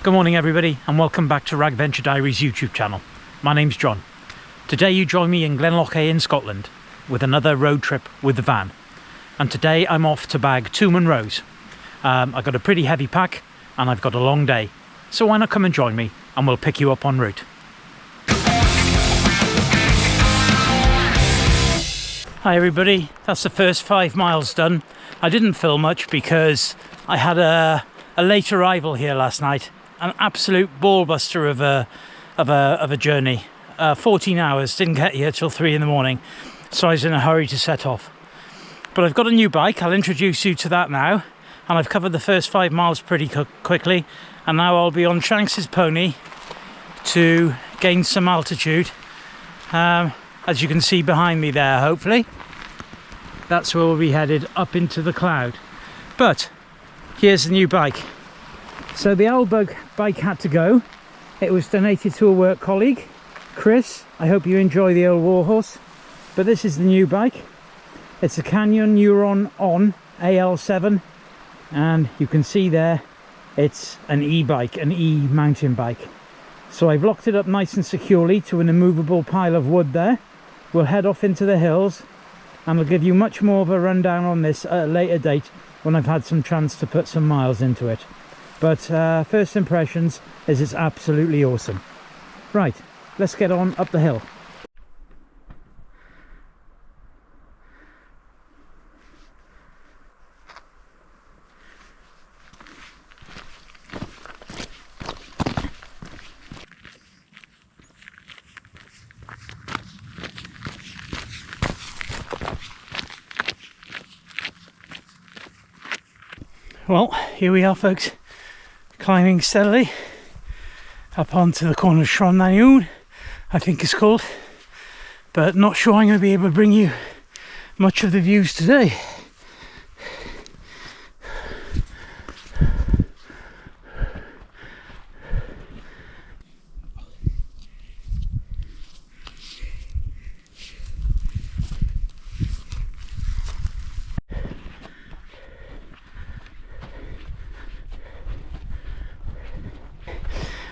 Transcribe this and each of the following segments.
Good morning everybody and welcome back to Rag-venturediaries YouTube channel. My name's John. Today you join me in Glenloch in Scotland with another road trip with the van. And today I'm off to bag 2 Munros. I've got a pretty heavy pack and I've got a long day. So why not come and join me and we'll pick you up en route. Hi everybody, that's the first 5 miles done. I didn't film much because I had a late arrival here last night. An absolute ballbuster of a journey. 14 hours, didn't get here till 3 in the morning, so I was in a hurry to set off. But I've got a new bike, I'll introduce you to that now, and I've covered the first 5 miles pretty quickly, and now I'll be on Shanks's pony to gain some altitude, as you can see behind me there. Hopefully that's where we'll be headed, up into the cloud. But here's the new bike. So the old bike had to go. It was donated to a work colleague, Chris. I hope you enjoy the old warhorse. But this is the new bike. It's a Canyon Neuron On AL7, and you can see there it's an e-bike, an e-mountain bike. So I've locked it up nice and securely to an immovable pile of wood there. We'll head off into the hills and I'll give you much more of a rundown on this at a later date when I've had some chance to put some miles into it. But first impressions is it's absolutely awesome. Right, let's get on up the hill. Well, here we are folks, climbing steadily up onto the corner of Shromnaniwn, I think it's called, but not sure I'm going to be able to bring you much of the views today.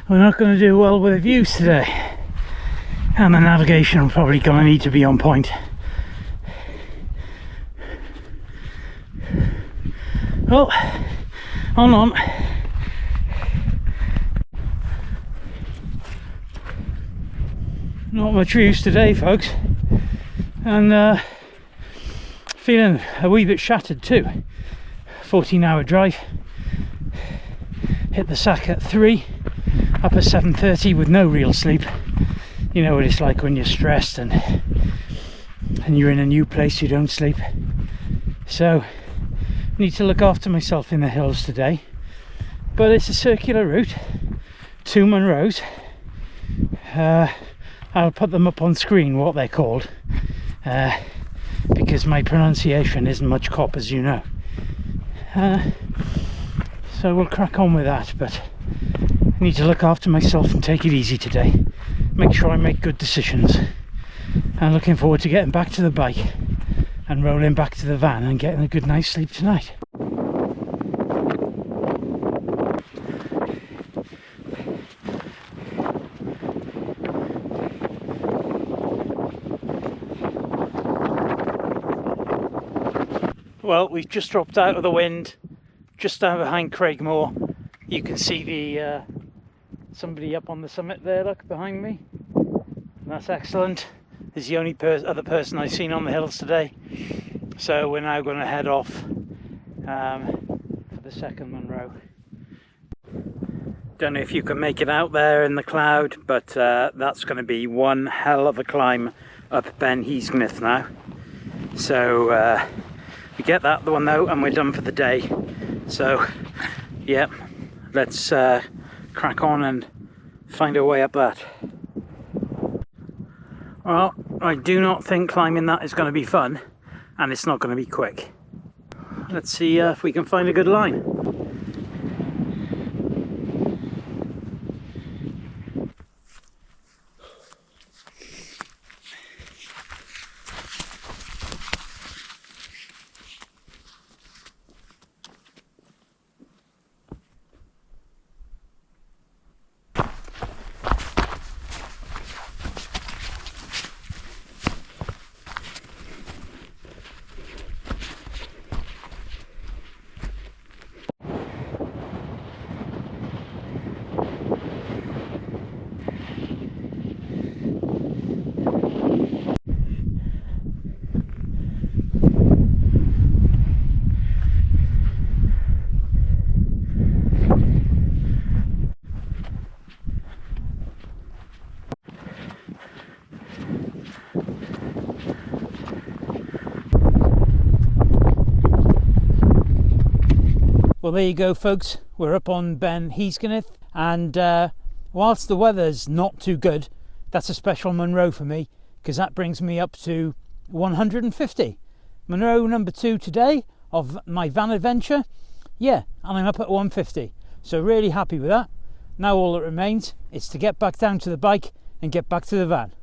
We're not going to do well with the views today, and the navigation will probably going to need to be on point. Well, on. Not much views today folks, and feeling a wee bit shattered too. 14-hour drive, hit the sack at 3, up at 7:30 with no real sleep. You know what it's like when you're stressed and you're in a new place, you don't sleep. So need to look after myself in the hills today, but it's a circular route, 2 Munros. I'll put them up on screen what they're called, because my pronunciation isn't much cop, as you know. So we'll crack on with that, but I need to look after myself and take it easy today. Make sure I make good decisions. I'm looking forward to getting back to the bike and rolling back to the van and getting a good night's sleep tonight. Well, we've just dropped out of the wind, just down behind Craigmore. You can see the somebody up on the summit there, look behind me. That's excellent. He's the only other person I've seen on the hills today. So we're now going to head off for the second Munro. Don't know if you can make it out there in the cloud, but that's going to be one hell of a climb up Ben Heathcliff now. So we get that one though and we're done for the day. So yeah, let's crack on and find our way up that. Well, I do not think climbing that is going to be fun, and it's not going to be quick. Let's see if we can find a good line. Well, there you go, folks. We're up on Ben Heaskineth, and whilst the weather's not too good, that's a special Munro for me, because that brings me up to 150. Munro number 2 today of my van adventure. Yeah, and I'm up at 150. So really happy with that. Now all that remains is to get back down to the bike and get back to the van.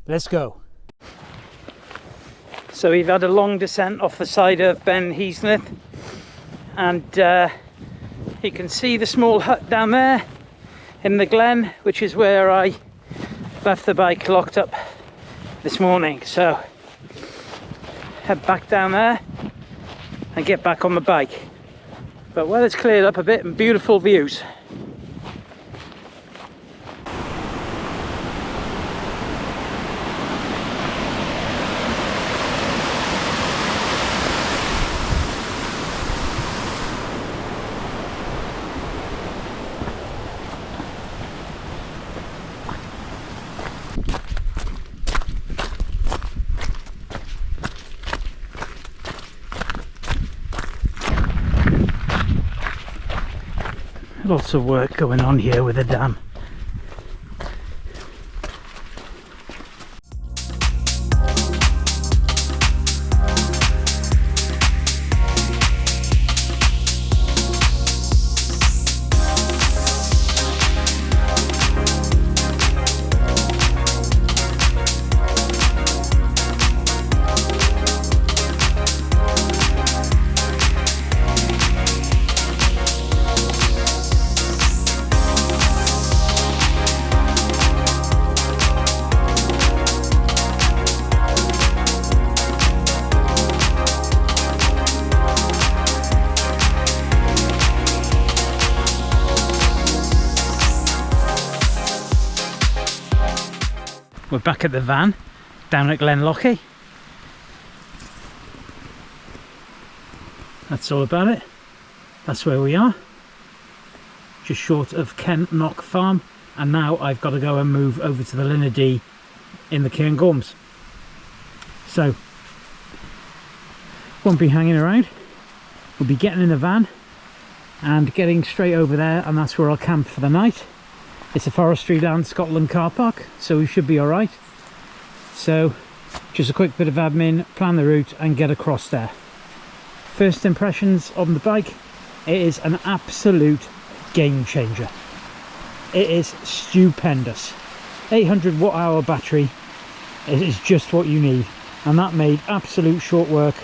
Let's go. So we've had a long descent off the side of Ben Heaskineth, and you can see the small hut down there in the glen, which is where I left the bike locked up this morning. So head back down there and get back on the bike. But weather's cleared up a bit and beautiful views. Lots of work going on here with the dam. We're back at the van down at Glenlochy. That's all about it. That's where we are, just short of Cairngorms farm, and now I've got to go and move over to the Linnadee in the Cairngorms. So won't be hanging around, we'll be getting in the van and getting straight over there, and that's where I'll camp for the night. It's a Forestry Land Scotland car park, so we should be alright. So just a quick bit of admin, plan the route and get across there. First impressions on the bike, it is an absolute game changer. It is stupendous. 800 watt-hour battery, it is just what you need, and that made absolute short work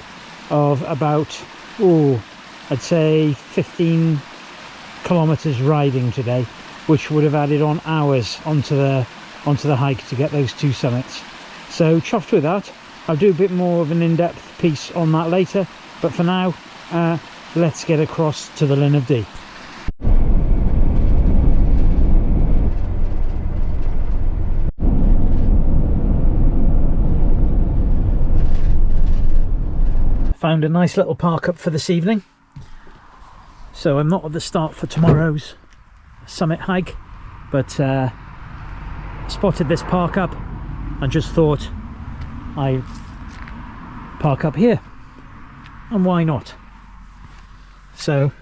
of about, I'd say 15 kilometers riding today, which would have added on hours onto the hike to get those 2 summits. So chuffed with that. I'll do a bit more of an in-depth piece on that later, but for now let's get across to the Linnadee. Found a nice little park up for this evening, so I'm not at the start for tomorrow's summit hike, but spotted this park up and just thought I'd park up here, and why not? So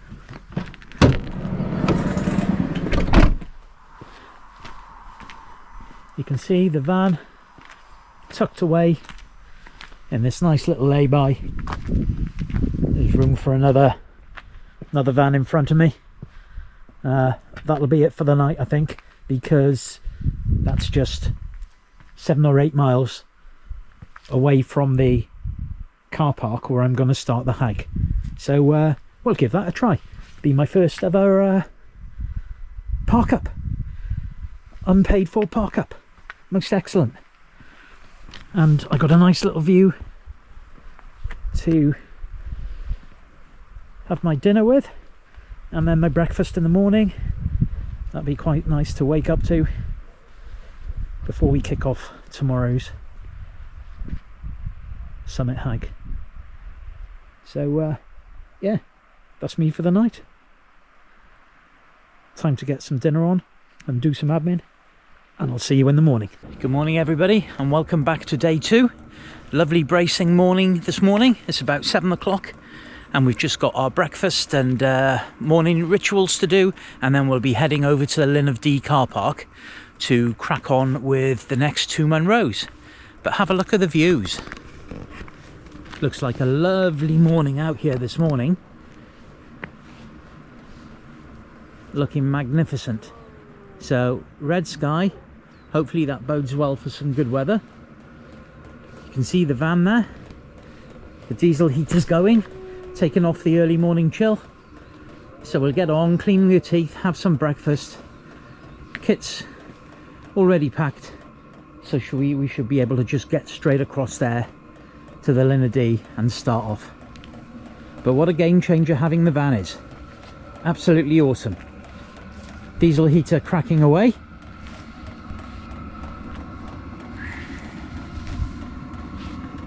you can see the van tucked away in this nice little lay-by. There's room for another van in front of me. That'll be it for the night, I think, because that's just 7 or 8 miles away from the car park where I'm going to start the hike. So we'll give that a try. Be my first ever park up, unpaid for park up. Most excellent. And I got a nice little view to have my dinner with, and then my breakfast in the morning. That'd be quite nice to wake up to before we kick off tomorrow's summit hike. So yeah, that's me for the night. Time to get some dinner on and do some admin, and I'll see you in the morning. Good morning everybody, and welcome back to day 2. Lovely bracing morning this morning. It's about 7 o'clock. and we've just got our breakfast and morning rituals to do, and then we'll be heading over to the Linn of Dee car park to crack on with the next 2 Munros. But have a look at the views. Looks like a lovely morning out here this morning. Looking magnificent. So red sky, hopefully that bodes well for some good weather. You can see the van there, the diesel heater's going, taking off the early morning chill. So we'll get on, cleaning your teeth, have some breakfast. Kit's already packed, so we should be able to just get straight across there to the Linn of Dee and start off. But what a game changer having the van is. Absolutely awesome. Diesel heater cracking away.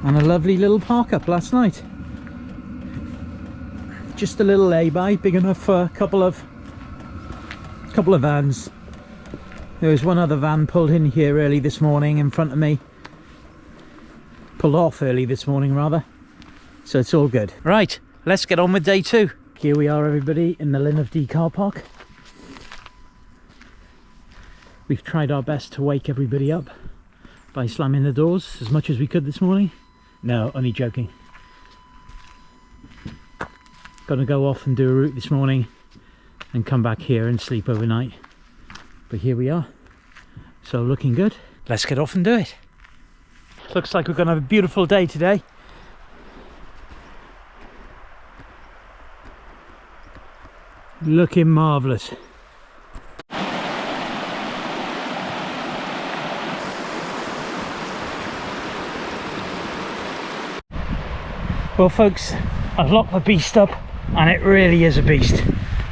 And a lovely little park up last night. Just a little lay-by, big enough for a couple of vans. There was one other van pulled in here early this morning in front of me. Pulled off early this morning rather. So it's all good. Right, let's get on with day 2. Here we are everybody in the Linn of Dee car park. We've tried our best to wake everybody up by slamming the doors as much as we could this morning. No, only joking. Gonna go off and do a route this morning and come back here and sleep overnight. But here we are. So looking good. Let's get off and do it. Looks like we're gonna have a beautiful day today. Looking marvellous. Well folks, I've locked the beast up and it really is a beast.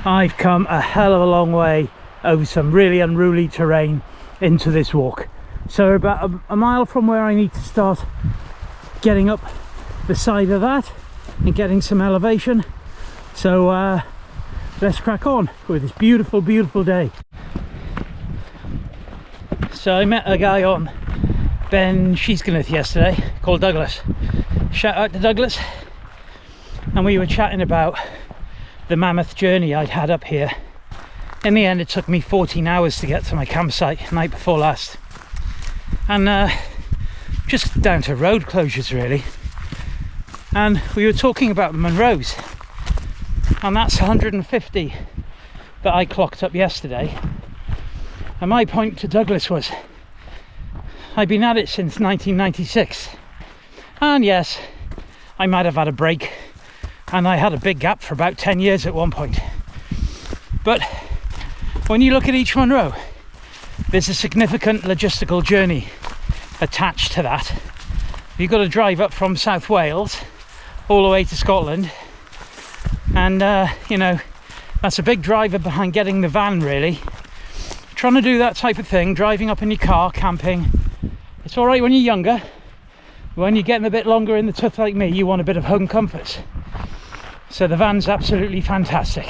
I've come a hell of a long way over some really unruly terrain into this walk. So about a mile from where I need to start getting up the side of that and getting some elevation. So let's crack on with this beautiful, beautiful day. So I met a guy on Ben Sheeskineth yesterday called Douglas. Shout out to Douglas. And we were chatting about the mammoth journey I'd had up here. In the end it took me 14 hours to get to my campsite night before last. And just down to road closures really. And we were talking about the Munros. And that's 150 that I clocked up yesterday. And my point to Douglas was, I've been at it since 1996. And yes, I might have had a break, and I had a big gap for about 10 years at one point. But when you look at each Munro, there's a significant logistical journey attached to that. You've got to drive up from South Wales all the way to Scotland, and you know, that's a big driver behind getting the van really. Trying to do that type of thing, driving up in your car, camping, it's all right when you're younger. When you're getting a bit longer in the tooth like me, you want a bit of home comforts. So the van's absolutely fantastic.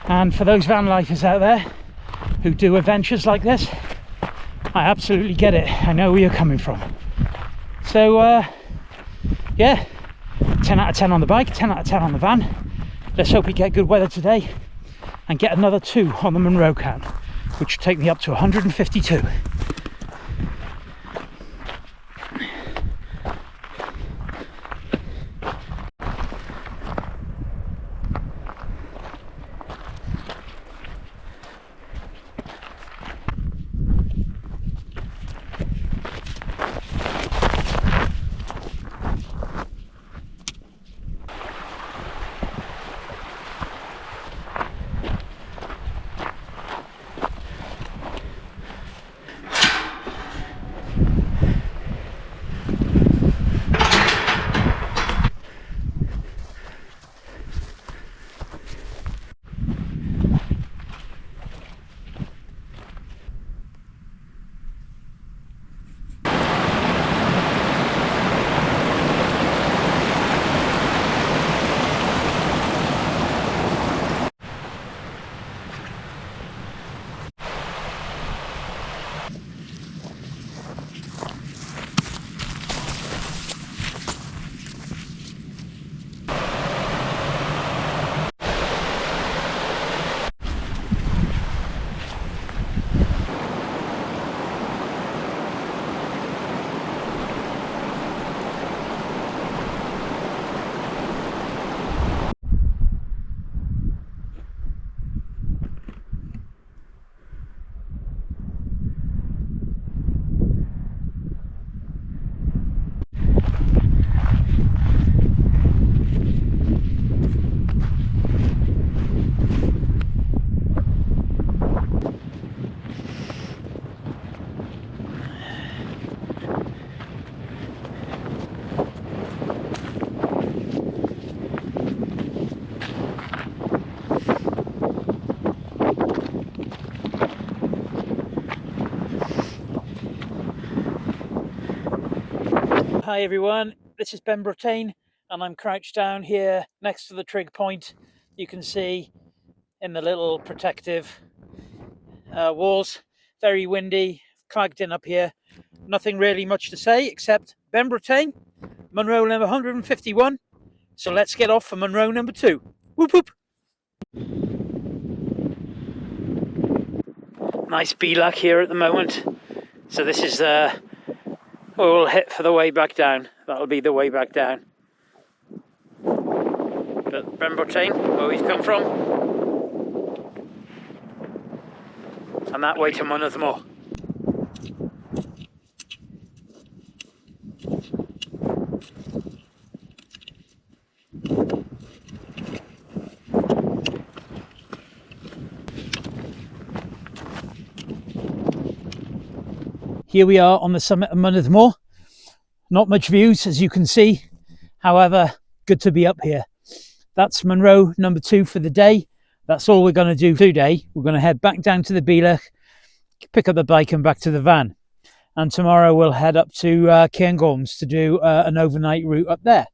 And for those van lifers out there who do adventures like this, I absolutely get it. I know where you're coming from. So yeah, 10 out of 10 on the bike, 10 out of 10 on the van. Let's hope we get good weather today and get another 2 on the Munro count, which will take me up to 152. Hi everyone, this is Ben Brattain and I'm crouched down here next to the trig point. You can see in the little protective walls, very windy, clagged in up here. Nothing really much to say except Ben Brattain, Munro number 151. So let's get off for Munro number 2. Whoop whoop! Nice beelach here at the moment. So this is we'll hit for the way back down. That'll be the way back down. But Ben Brattain, where we've come from, and that way to Munro. Here we are on the summit of Munro. Not much views, as you can see. However, good to be up here. That's Munro number 2 for the day. That's all we're going to do today. We're going to head back down to the beelach, pick up the bike and back to the van. And tomorrow we'll head up to Cairngorms to do an overnight route up there.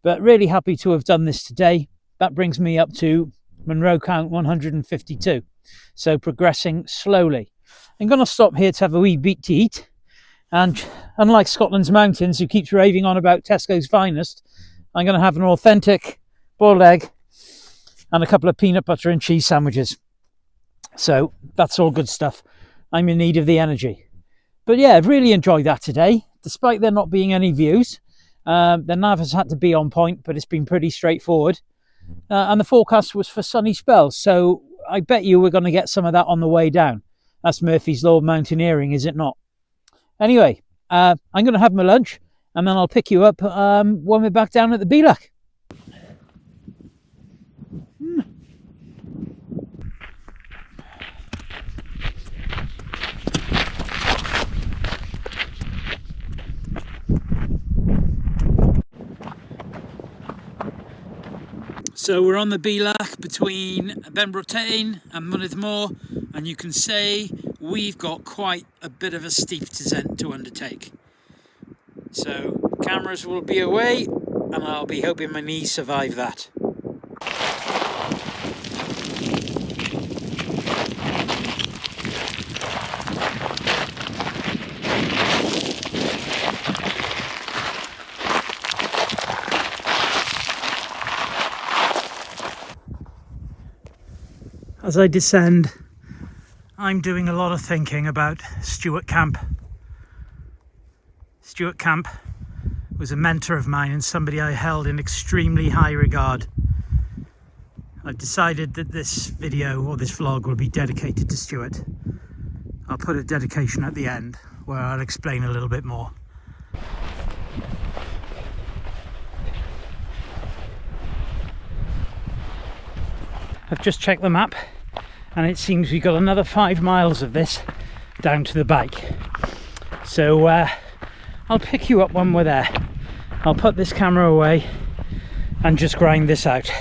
But really happy to have done this today. That brings me up to Munro count 152. So progressing slowly. I'm going to stop here to have a wee bit to eat, and unlike Scotland's mountains, who keeps raving on about Tesco's finest, I'm going to have an authentic boiled egg and a couple of peanut butter and cheese sandwiches. So that's all good stuff. I'm in need of the energy. But yeah, I've really enjoyed that today, despite there not being any views. The nav has had to be on point, but it's been pretty straightforward. And the forecast was for sunny spells, so I bet you we're going to get some of that on the way down. That's Murphy's Law of Mountaineering, is it not? Anyway, I'm going to have my lunch and then I'll pick you up when we're back down at the beelach. So we're on the beelach between Ben Brattain and Munro, and you can say we've got quite a bit of a steep descent to undertake. So cameras will be away and I'll be hoping my knees survive that. As I descend, I'm doing a lot of thinking about Stuart Camp. Stuart Camp was a mentor of mine and somebody I held in extremely high regard. I've decided that this video or this vlog will be dedicated to Stuart. I'll put a dedication at the end where I'll explain a little bit more. I've just checked the map and it seems we've got another 5 miles of this down to the bike. So I'll pick you up when we're there. I'll put this camera away and just grind this out.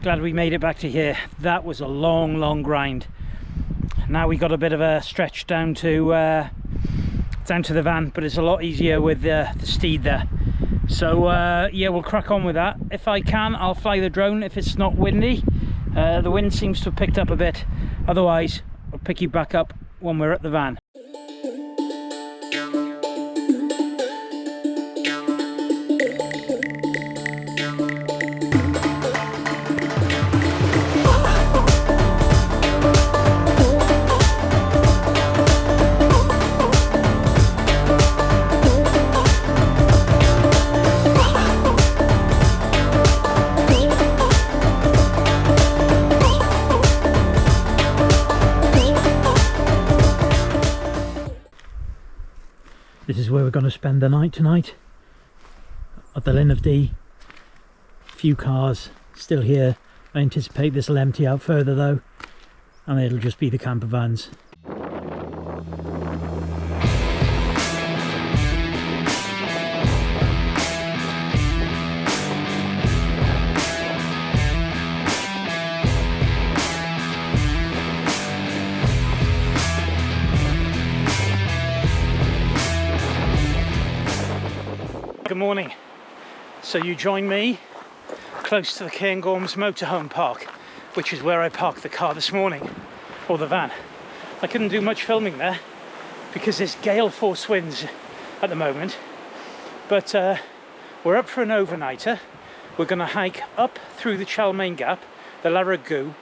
Glad we made it back to here. That was a long grind. Now we got a bit of a stretch down to the van, but it's a lot easier with the steed there. So yeah, we'll crack on with that. If I can, I'll fly the drone if it's not windy. The wind seems to have picked up a bit. Otherwise, I'll pick you back up when we're at the van. This is where we're going to spend the night tonight, at the Linn of Dee. Few cars still here I anticipate this will empty out further though, and it'll just be the camper vans. Good morning. So you join me close to the Cairngorms motorhome park, which is where I parked the car this morning, or the van. I couldn't do much filming there because there's gale force winds at the moment, but we're up for an overnighter. We're going to hike up through the Chalmain Gap, the Larag-Goo,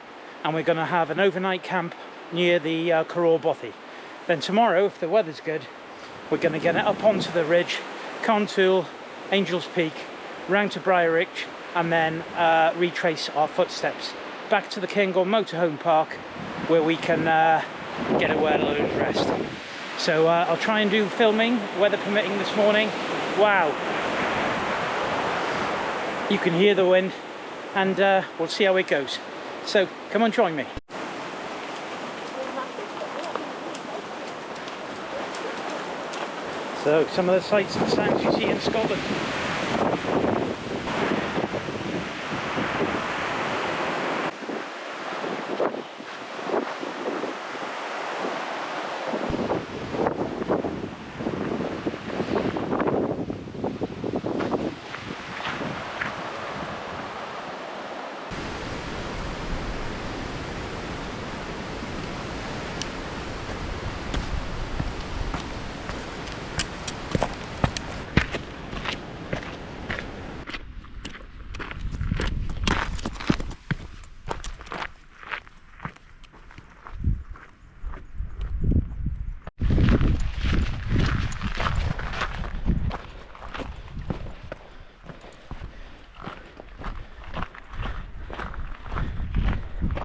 and we're going to have an overnight camp near the Cairn Bothy. Then tomorrow, if the weather's good, we're going to get it up onto the ridge, Cairn Toul, Angel's Peak, round to Braeriach, and then retrace our footsteps back to the Cairngorm motorhome park, where we can get a well-earned rest. So I'll try and do filming, weather permitting, this morning. Wow, you can hear the wind, and we'll see how it goes. So come on, join me. So some of the sights and sounds you see in Scotland.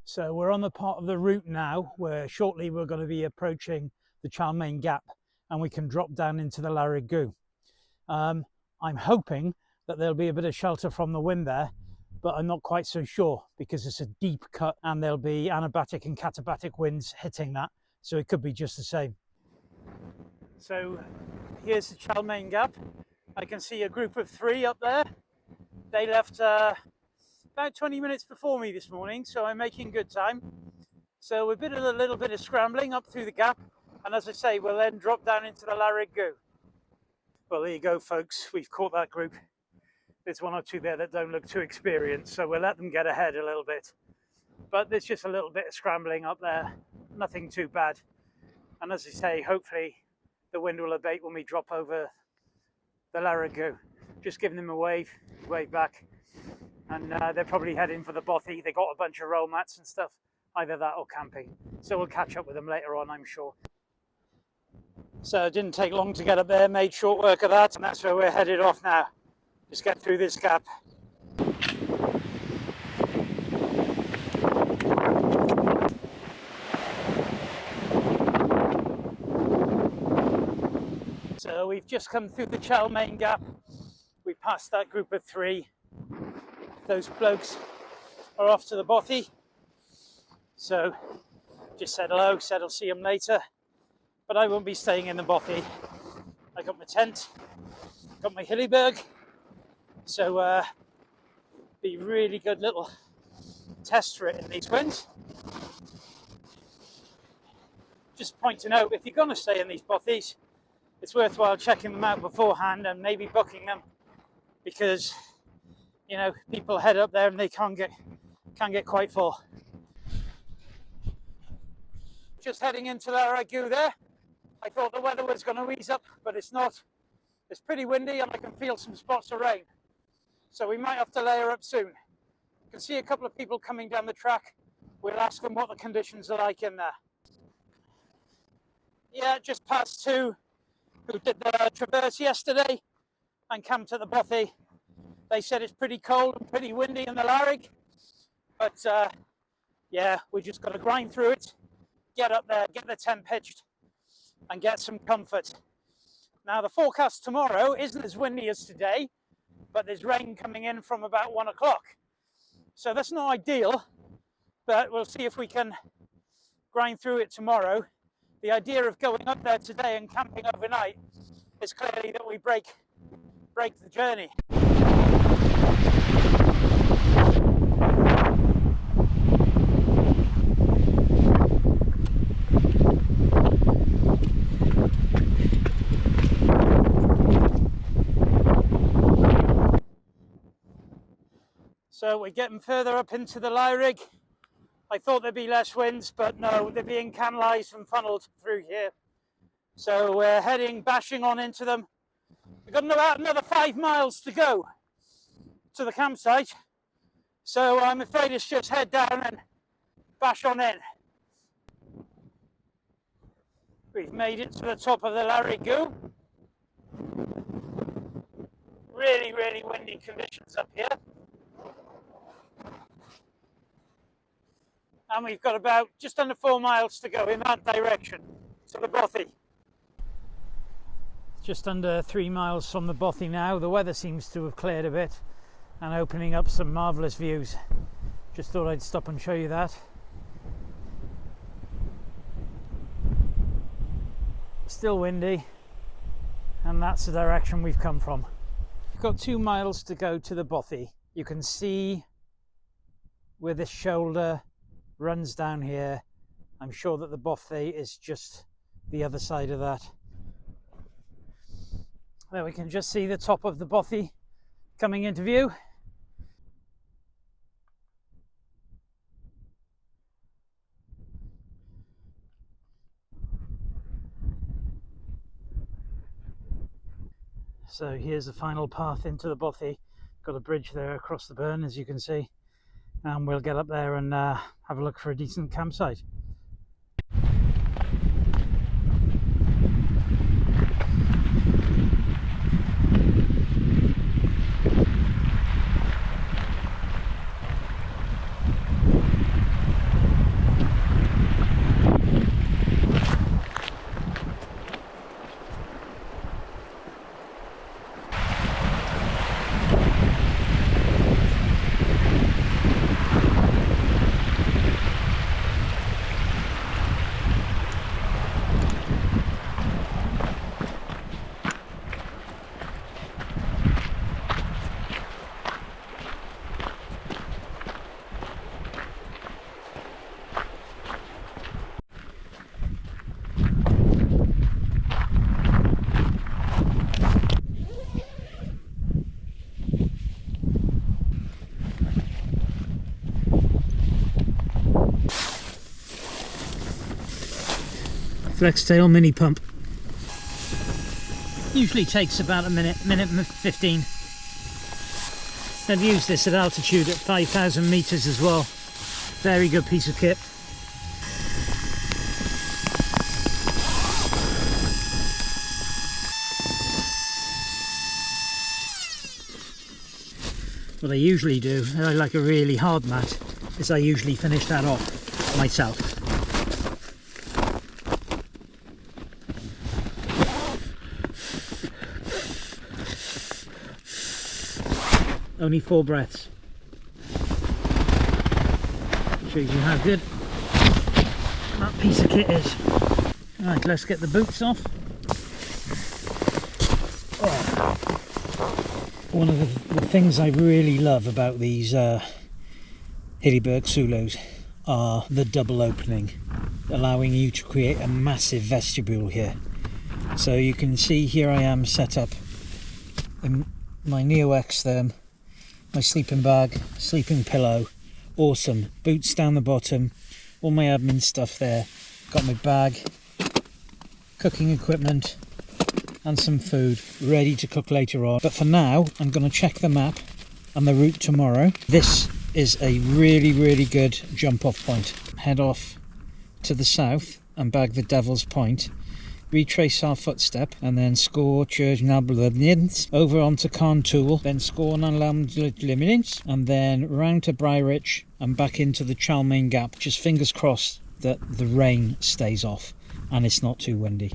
So we're on the part of the route now where shortly we're going to be approaching the Chalmain Gap and we can drop down into the Larag-Goo. I'm hoping that there'll be a bit of shelter from the wind there, but I'm not quite so sure because it's a deep cut and there'll be anabatic and katabatic winds hitting that, so it could be just the same. So here's the Chalmain Gap. I can see a group of 3 up there. They left about 20 minutes before me this morning, so I'm making good time. So we're a little bit of scrambling up through the gap, and as I say, we'll then drop down into the Larag-Goo. Well, there you go, folks. We've caught that group. There's 1 or 2 there that don't look too experienced, so we'll let them get ahead a little bit. But there's just a little bit of scrambling up there, nothing too bad. And as I say, hopefully the wind will abate when we drop over the Larag-Goo. Just giving them a wave back. And they're probably heading for the Bothy. They got a bunch of roll mats and stuff, either that or camping. So we'll catch up with them later on, I'm sure. So it didn't take long to get up there, made short work of that, and that's where we're headed off now. Just get through this gap. So we've just come through the Chalmain Gap. We passed that group of 3. Those blokes are off to the Bothy. So just said hello, said I'll see them later. But I won't be staying in the Bothy. I got my tent, got my hillyberg. So be really good little test for it in these winds. Just pointing out, if you're going to stay in these Bothies, it's worthwhile checking them out beforehand and maybe booking them, because you know, people head up there and they can't get quite full. Just heading into the Larag-Goo there. I thought the weather was going to ease up, but it's not. It's pretty windy and I can feel some spots of rain. So we might have to layer up soon. You can see a couple of people coming down the track. We'll ask them what the conditions are like in there. Yeah, just past 2 who did the traverse yesterday and camped at the Bothy. They said it's pretty cold and pretty windy in the Larag, but yeah, we just got to grind through it, get up there, get the tent pitched, and get some comfort. Now, the forecast tomorrow isn't as windy as today, but there's rain coming in from about 1 o'clock. So that's not ideal, but we'll see if we can grind through it tomorrow. The idea of going up there today and camping overnight is clearly that we break the journey. So we're getting further up into the Lyrig. I thought there'd be less winds, but no, they're being canalised and funneled through here. So we're bashing on into them. We've got about another 5 miles to go to the campsite. So I'm afraid it's just head down and bash on in. We've made it to the top of the Lyrig. Really, really windy conditions up here. And we've got about just under 4 miles to go in that direction to the bothy. Just under 3 miles from the bothy now. The weather seems to have cleared a bit and opening up some marvellous views. Just thought I'd stop and show you that. Still windy, and that's the direction we've come from. We've got 2 miles to go to the bothy. You can see where this shoulder runs down here. I'm sure that the bothy is just the other side of that. There we can just see the top of the bothy coming into view. So here's the final path into the bothy. Got a bridge there across the burn, as you can see, and we'll get up there and have a look for a decent campsite. Flex-tail mini pump. Usually takes about a minute and 15. I've used this at altitude at 5,000 meters as well. Very good piece of kit. What I usually do, I like a really hard mat, is I usually finish that off myself. Only 4 breaths. Shows you how good that piece of kit is. Right, let's get the boots off. Oh. One of the things I really love about these Hilleberg Sulos are the double opening, allowing you to create a massive vestibule here. So you can see here I am set up in my Neo-X therm, my sleeping bag, sleeping pillow, awesome, boots down the bottom, all my admin stuff there, got my bag, cooking equipment and some food ready to cook later on. But for now I'm going to check the map and the route tomorrow. This is a really good jump off point. Head off to the south and bag the Devil's Point, retrace our footstep and then score Church Nablins over onto Cairn Toul, then score Nalamlimins and then round to Braeriach and back into the Chalmain Gap. Just fingers crossed that the rain stays off and it's not too windy.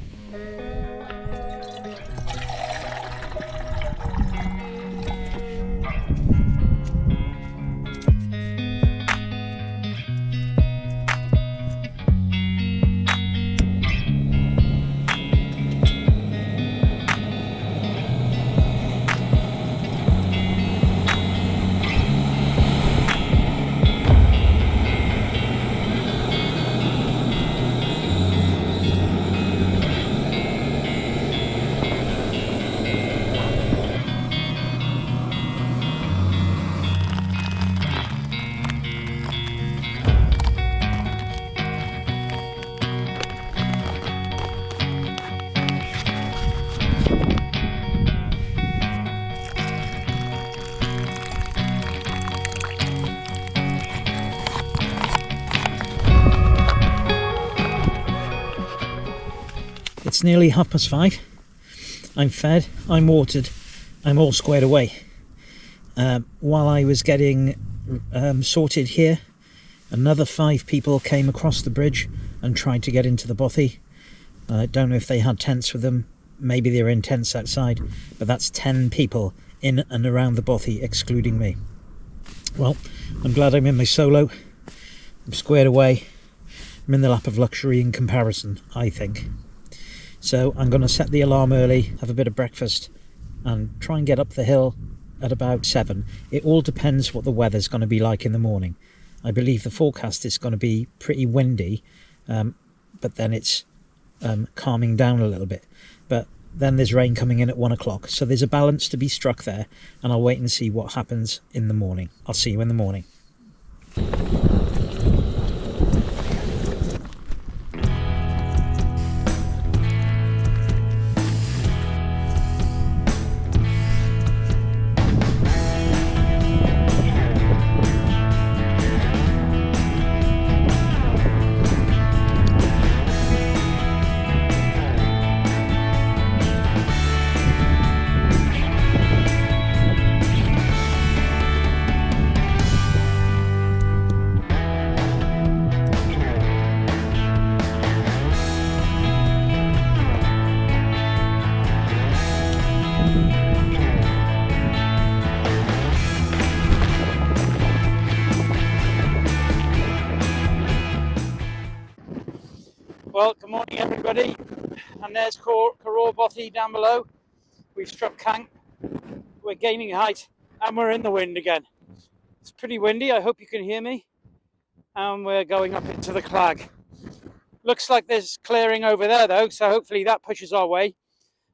It's nearly 5:30. I'm fed, I'm watered, I'm all squared away. While I was getting sorted here, another 5 people came across the bridge and tried to get into the bothy. I don't know if they had tents with them, maybe they were in tents outside, but that's 10 people in and around the bothy, excluding me. Well, I'm glad I'm in my solo. I'm squared away. I'm in the lap of luxury in comparison, I think. So I'm going to set the alarm early, have a bit of breakfast, and try and get up the hill at about 7. It all depends what the weather's going to be like in the morning. I believe the forecast is going to be pretty windy, but then it's calming down a little bit. But then there's rain coming in at 1 o'clock. So there's a balance to be struck there, and I'll wait and see what happens in the morning. I'll see you in the morning. Well, good morning everybody, and there's Cairn Bothy down below. We've struck camp, we're gaining height, and we're in the wind again. It's pretty windy, I hope you can hear me, and we're going up into the clag. Looks like there's clearing over there though, so hopefully that pushes our way,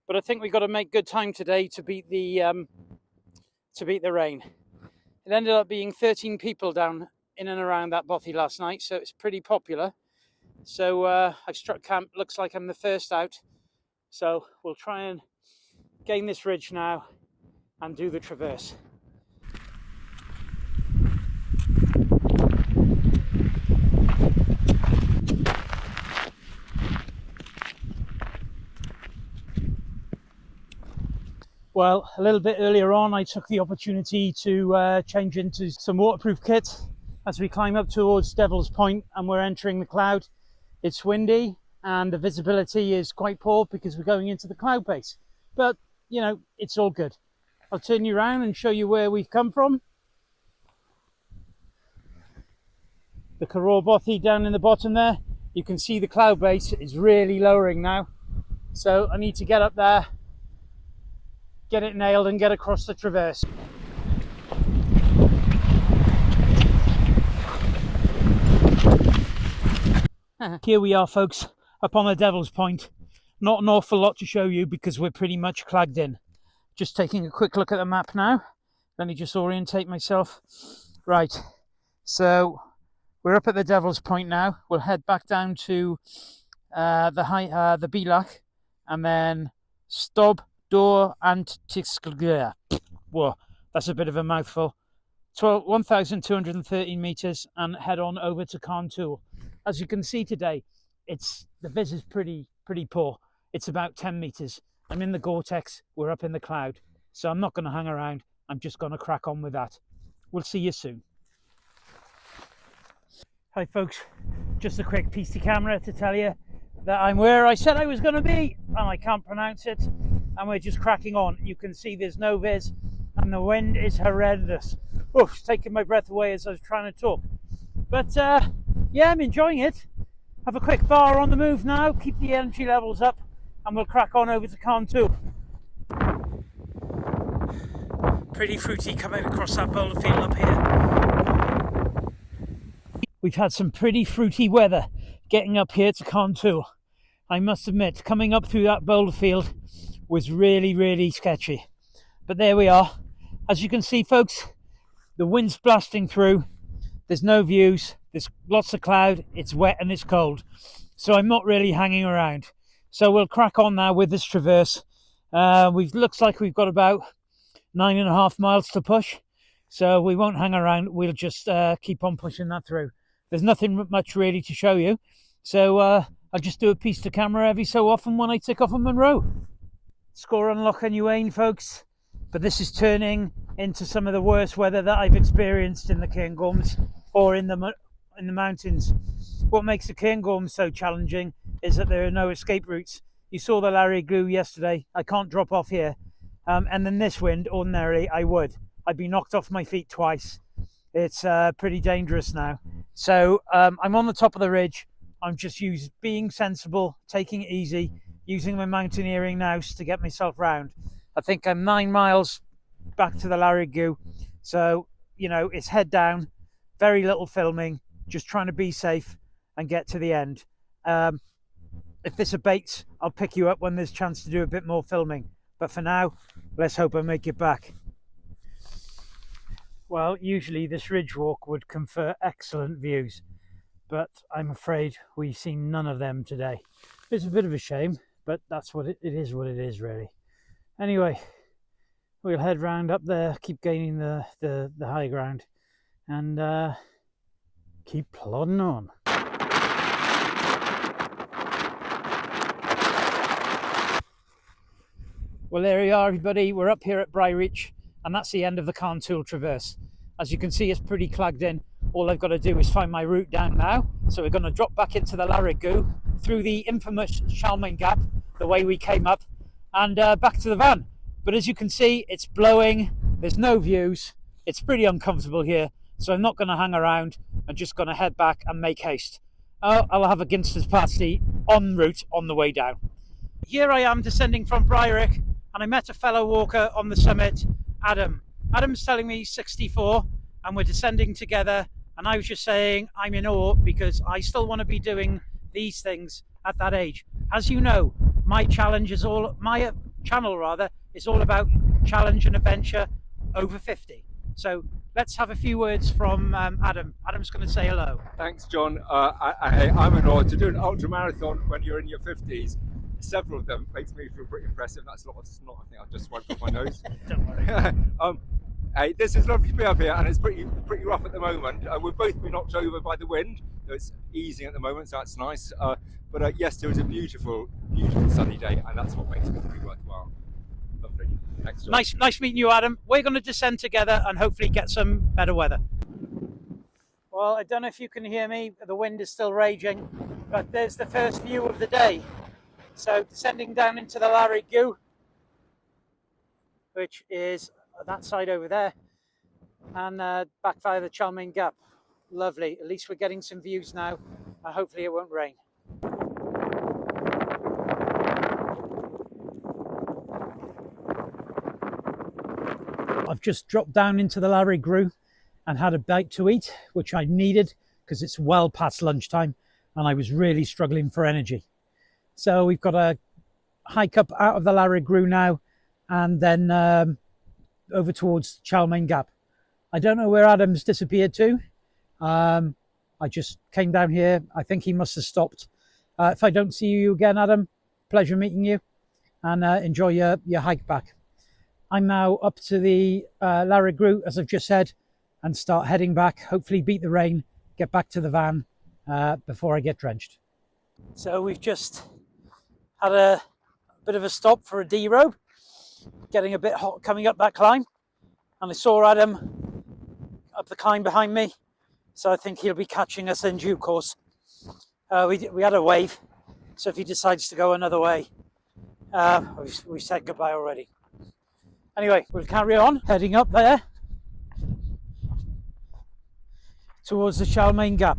but I think we've got to make good time today to beat the rain. It ended up being 13 people down in and around that bothy last night, so it's pretty popular. So I've struck camp, looks like I'm the first out. So we'll try and gain this ridge now and do the traverse. Well, a little bit earlier on, I took the opportunity to change into some waterproof kit as we climb up towards Devil's Point and we're entering the cloud. It's windy and the visibility is quite poor because we're going into the cloud base. But, you know, it's all good. I'll turn you around and show you where we've come from. The Cairn Bothy down in the bottom there. You can see the cloud base is really lowering now. So I need to get up there, get it nailed and get across the traverse. Here we are folks, up on the Devil's Point. Not an awful lot to show you because we're pretty much clagged in. Just taking a quick look at the map now. Let me just orientate myself. Right, so we're up at the Devil's Point now. We'll head back down to the Braeriach and then Stob Door and Tisclglia. Whoa, that's a bit of a mouthful. 1,213 meters and head on over to Cairn Toul. As you can see today, the vis is pretty poor. It's about 10 meters. I'm in the Gore-Tex, we're up in the cloud. So I'm not going to hang around, I'm just going to crack on with that. We'll see you soon. Hi folks, just a quick piece to camera to tell you that I'm where I said I was going to be, and I can't pronounce it, and we're just cracking on. You can see there's no vis, and the wind is horrendous. Oof, it's taking my breath away as I was trying to talk. But yeah, I'm enjoying it. Have a quick bar on the move now, keep the energy levels up, and we'll crack on over to Cairn Toul. Pretty fruity coming across that boulder field up here. We've had some pretty fruity weather getting up here to Cairn Toul. I must admit, coming up through that boulder field was really sketchy. But there we are. As you can see folks, the wind's blasting through. There's no views, there's lots of cloud, it's wet and it's cold. So I'm not really hanging around. So we'll crack on now with this traverse. Looks like we've got about 9.5 miles to push. So we won't hang around, we'll just keep on pushing that through. There's nothing much really to show you. So I just do a piece to camera every so often when I tick off a Munro. Score unlock a new aim, folks. But this is turning into some of the worst weather that I've experienced in the Cairngorms or in the mountains. What makes the Cairngorms so challenging is that there are no escape routes. You saw the Rag-venturediaries yesterday. I can't drop off here. And then this wind, ordinarily, I would. I'd be knocked off my feet twice. It's pretty dangerous now. So I'm on the top of the ridge. I'm just being sensible, taking it easy, using my mountaineering nous to get myself round. I think I'm 9 miles back to the Rag-venturediaries. So, you know, it's head down, very little filming, just trying to be safe and get to the end. If this abates, I'll pick you up when there's a chance to do a bit more filming. But for now, let's hope I make it back. Well, usually this ridge walk would confer excellent views, but I'm afraid we've seen none of them today. It's a bit of a shame, but that's what it is what it is, really. Anyway, we'll head round up there, keep gaining the high ground, and keep plodding on. Well, there you are, everybody. We're up here at Braeriach, and that's the end of the Cairn Toul traverse. As you can see, it's pretty clagged in. All I've got to do is find my route down now. So we're going to drop back into the Rag-venturediaries through the infamous Chalmain Gap, the way we came up, and back to the van. But as you can see, it's blowing. There's no views. It's pretty uncomfortable here. So I'm not going to hang around. I'm just going to head back and make haste. I'll have a Ginster's party en route on the way down. Here I am descending from Braeriach, and I met a fellow walker on the summit, Adam. Adam's telling me he's 64 and we're descending together, and I was just saying I'm in awe because I still want to be doing these things at that age. As you know, my channel is all about challenge and adventure over 50. So let's have a few words from Adam. Adam's going to say hello. Thanks, John. I'm in awe to do an ultra marathon when you're in your 50s. Several of them makes me feel pretty impressive. That's a lot of snot. I think I've just swiped off my nose. Don't worry. Hey, this is lovely to be up here, and it's pretty rough at the moment. We've both been knocked over by the wind. It's easing at the moment, so that's nice. But yes, it was a beautiful sunny day, and that's what makes it pretty worthwhile. Lovely. Thanks, John. Nice meeting you, Adam. We're going to descend together and hopefully get some better weather. Well, I don't know if you can hear me. The wind is still raging, but there's the first view of the day. So descending down into the Rag-venturediaries, which is that side over there, and back via the Chalmain Gap. Lovely. At least we're getting some views now. Hopefully it won't rain. I've just dropped down into the Rag-venturediaries and had a bite to eat, which I needed because it's well past lunchtime and I was really struggling for energy. So we've got to hike up out of the Rag-venturediaries now and then over towards Chalmain Gap. I don't know where Adam's disappeared to. I just came down here. I think he must have stopped. If I don't see you again, Adam, pleasure meeting you, and enjoy your hike back. I'm now up to the Rag-venturediaries, as I've just said, and start heading back, hopefully beat the rain, get back to the van before I get drenched. So we've just had a bit of a stop for a derobe, getting a bit hot coming up that climb, and I saw Adam up the climb behind me, so I think he'll be catching us in due course. We had a wave, so if he decides to go another way, we said goodbye already. Anyway, we'll carry on heading up there towards the Chalmain Gap.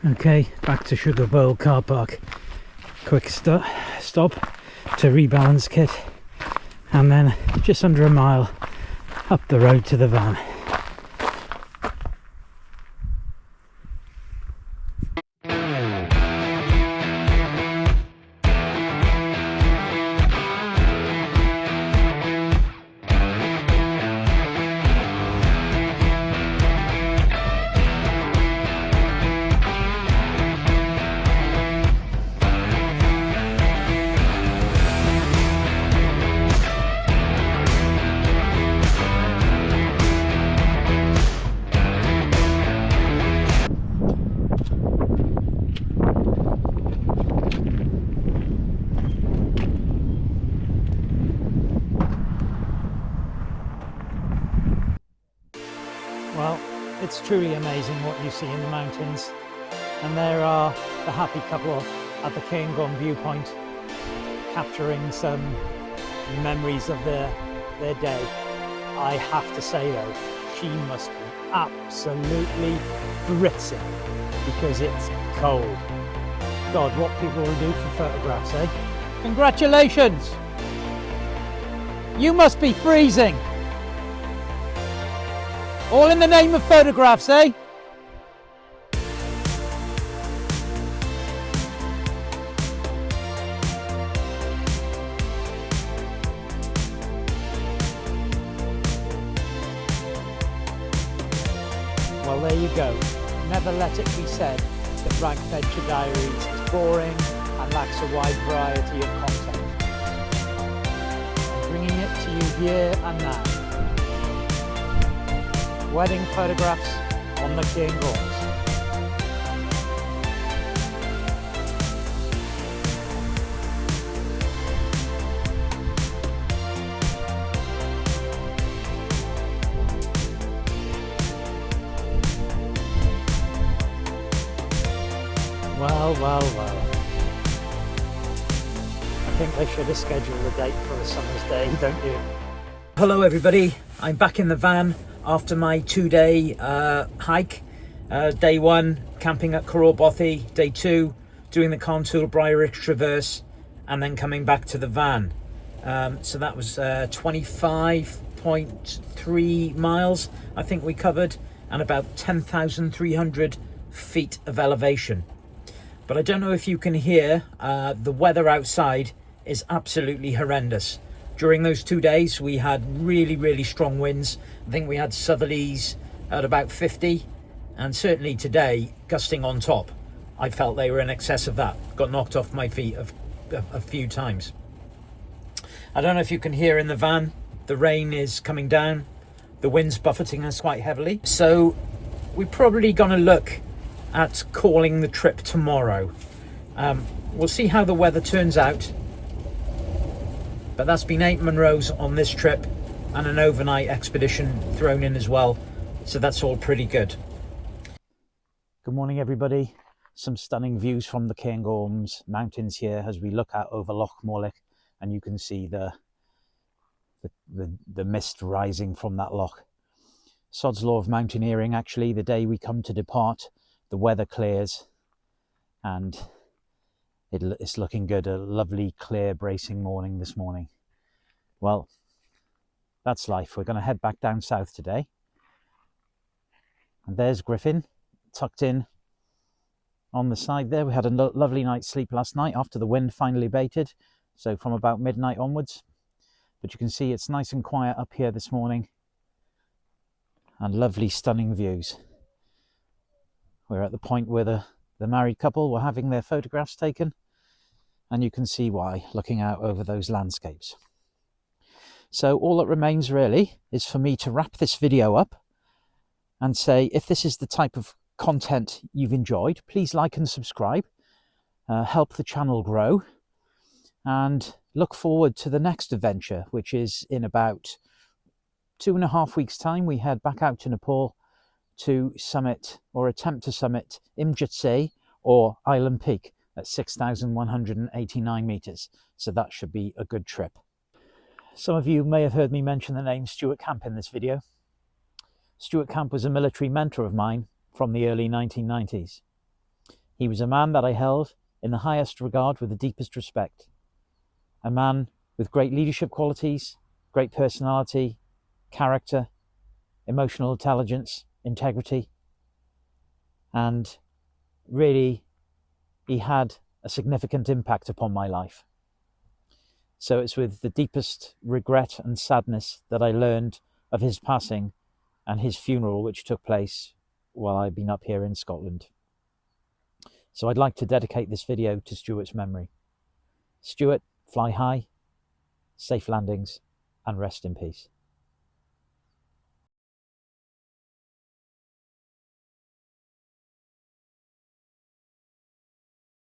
Okay, back to Sugar Bowl car park. Quick stop to rebalance kit, and then just under a mile up the road to the van. Well, it's truly amazing what you see in the mountains, and there are the happy couple at the Cairngorm viewpoint, capturing some memories of their day. I have to say though, she must be absolutely britzing because it's cold. God, what people will do for photographs, eh? Congratulations! You must be freezing! All in the name of photographs, eh? Well, there you go. Never let it be said that Rag-venturediaries is boring and lacks a wide variety of content. I'm bringing it to you here and now. Wedding photographs on the Cairngorms. Well. I think they should have scheduled a date for a summer's day, don't you? Hello everybody, I'm back in the van after my 2-day hike. Day 1, camping at Cairngorms. Day 2, doing the Cairn Toul Braeriach traverse, and then coming back to the van. So that was 25.3 miles, I think we covered, and about 10,300 feet of elevation. But I don't know if you can hear, the weather outside is absolutely horrendous. During those 2 days, we had really strong winds. I think we had southerlies at about 50, and certainly today, gusting on top. I felt they were in excess of that. Got knocked off my feet a few times. I don't know if you can hear in the van, the rain is coming down. The wind's buffeting us quite heavily. So we're probably going to look at calling the trip tomorrow. We'll see how the weather turns out. But that's been 8 Munros on this trip and an overnight expedition thrown in as well. So that's all pretty good. Good morning, everybody. Some stunning views from the Cairngorms mountains here as we look out over Loch Morlich, and you can see the mist rising from that loch. Sod's law of mountaineering, actually. The day we come to depart, the weather clears and it's looking good. A lovely, clear, bracing morning this morning. Well, that's life. We're going to head back down south today. And there's Griffin, tucked in on the side there. We had a lovely night's sleep last night after the wind finally abated. So from about midnight onwards. But you can see it's nice and quiet up here this morning. And lovely, stunning views. We're at the point where the married couple were having their photographs taken, and you can see why, looking out over those landscapes. So all that remains really is for me to wrap this video up and say, if this is the type of content you've enjoyed, please like and subscribe, help the channel grow, and look forward to the next adventure, which is in about 2.5 weeks' time. We head back out to Nepal to summit, or attempt to summit, Imjitsay, or Island Peak, at 6,189 meters. So that should be a good trip. Some of you may have heard me mention the name Stuart Camp in this video. Stuart Camp was a military mentor of mine from the early 1990s. He was a man that I held in the highest regard with the deepest respect. A man with great leadership qualities, great personality, character, emotional intelligence, integrity, and really he had a significant impact upon my life. So it's with the deepest regret and sadness that I learned of his passing and his funeral, which took place while I've been up here in Scotland. So I'd like to dedicate this video to Stuart's memory. Stuart, fly high, safe landings, and rest in peace.